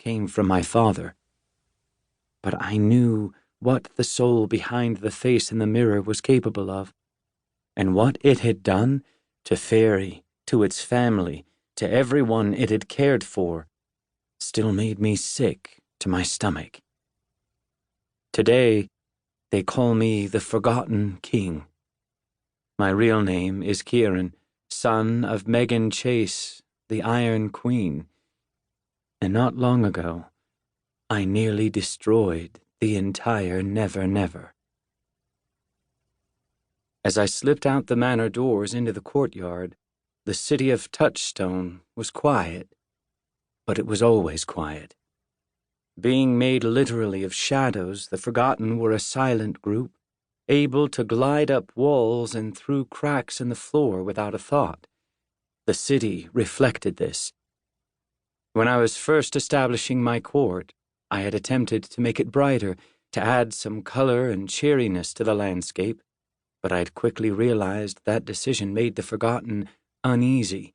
came from my father. But I knew what the soul behind the face in the mirror was capable of, and what it had done to Faery, to its family, to everyone it had cared for, still made me sick to my stomach. Today, they call me the Forgotten King. My real name is Kieran, son of Meghan Chase, the Iron Queen, and not long ago, I nearly destroyed the entire Never Never. As I slipped out the manor doors into the courtyard, the city of Touchstone was quiet, but it was always quiet. Being made literally of shadows, the Forgotten were a silent group, able to glide up walls and through cracks in the floor without a thought. The city reflected this. When I was first establishing my court, I had attempted to make it brighter, to add some color and cheeriness to the landscape, but I had quickly realized that decision made the Forgotten uneasy.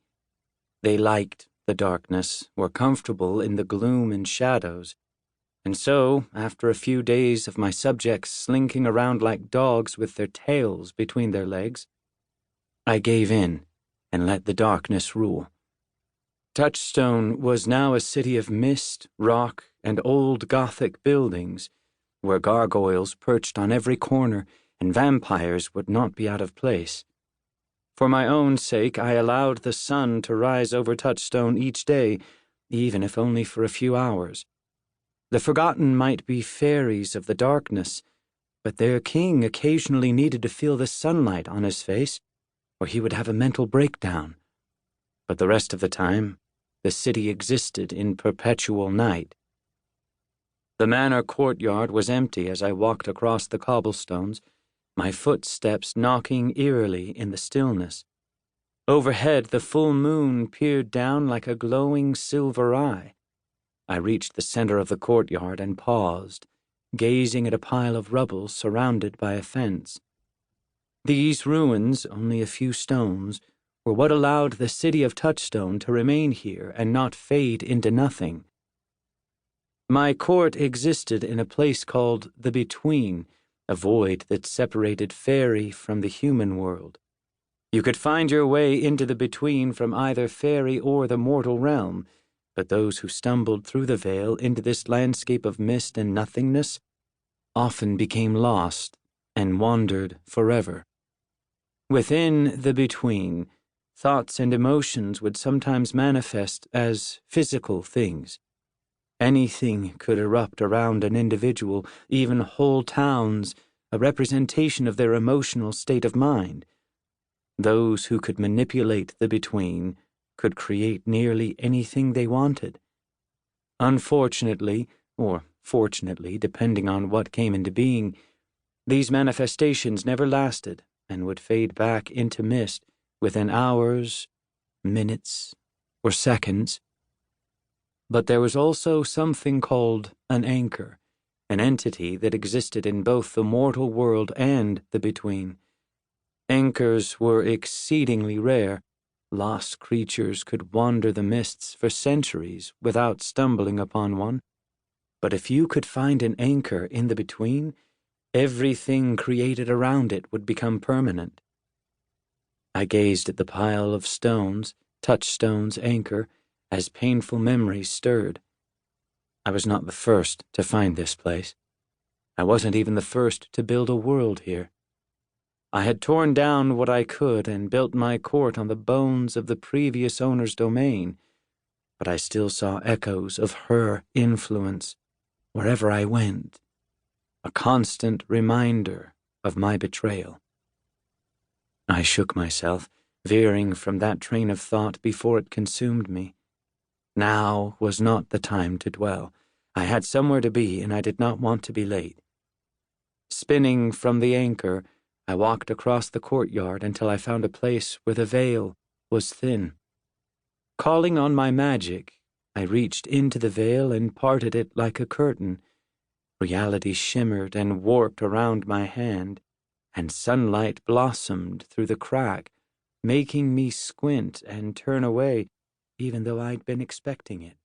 They liked the darkness, were comfortable in the gloom and shadows, and so, after a few days of my subjects slinking around like dogs with their tails between their legs, I gave in and let the darkness rule. Touchstone was now a city of mist, rock, and old Gothic buildings, where gargoyles perched on every corner and vampires would not be out of place. For my own sake, I allowed the sun to rise over Touchstone each day, even if only for a few hours. The Forgotten might be fairies of the darkness, but their king occasionally needed to feel the sunlight on his face, or he would have a mental breakdown. But the rest of the time, the city existed in perpetual night. The manor courtyard was empty as I walked across the cobblestones, my footsteps knocking eerily in the stillness. Overhead, the full moon peered down like a glowing silver eye. I reached the center of the courtyard and paused, gazing at a pile of rubble surrounded by a fence. These ruins, only a few stones, were what allowed the city of Touchstone to remain here and not fade into nothing. My court existed in a place called the Between, a void that separated Faery from the human world. You could find your way into the Between from either Faery or the mortal realm, but those who stumbled through the veil into this landscape of mist and nothingness often became lost and wandered forever. Within the Between, thoughts and emotions would sometimes manifest as physical things. Anything could erupt around an individual, even whole towns, a representation of their emotional state of mind. Those who could manipulate the Between could create nearly anything they wanted. Unfortunately, or fortunately, depending on what came into being, these manifestations never lasted and would fade back into mist within hours, minutes, or seconds. But there was also something called an anchor, an entity that existed in both the mortal world and the Between. Anchors were exceedingly rare. Lost creatures could wander the mists for centuries without stumbling upon one. But if you could find an anchor in the Between, everything created around it would become permanent. I gazed at the pile of stones, Touchstone's anchor, as painful memories stirred. I was not the first to find this place. I wasn't even the first to build a world here. I had torn down what I could and built my court on the bones of the previous owner's domain, but I still saw echoes of her influence wherever I went, a constant reminder of my betrayal. I shook myself, veering from that train of thought before it consumed me. Now was not the time to dwell. I had somewhere to be, and I did not want to be late. Spinning from the anchor, I walked across the courtyard until I found a place where the veil was thin. Calling on my magic, I reached into the veil and parted it like a curtain. Reality shimmered and warped around my hand, and sunlight blossomed through the crack, making me squint and turn away, even though I'd been expecting it.